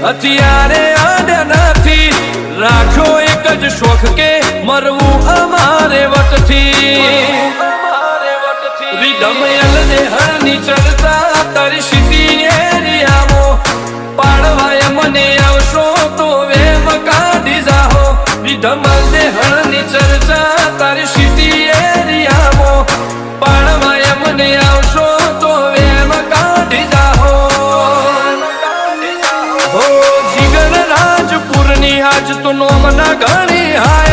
હથિયારે આડ્યા નથી, રાખ્યો એક જ શોખ કે મરવું અમારે વટથી. રીધમયલ ને હળની ચડતા તારી સીટી એરિયામાં પાડવાય મને આવશો તો વેમ કાઢી જાહો. રીધમલ ને હળની ચર્ચા તારી સીટી એરિયામાં પાડવાય મને આવશો તો વેમ કાઢી જાહો. હો જીગર રાજપુરની આજ તો નોમના ઘણી હાય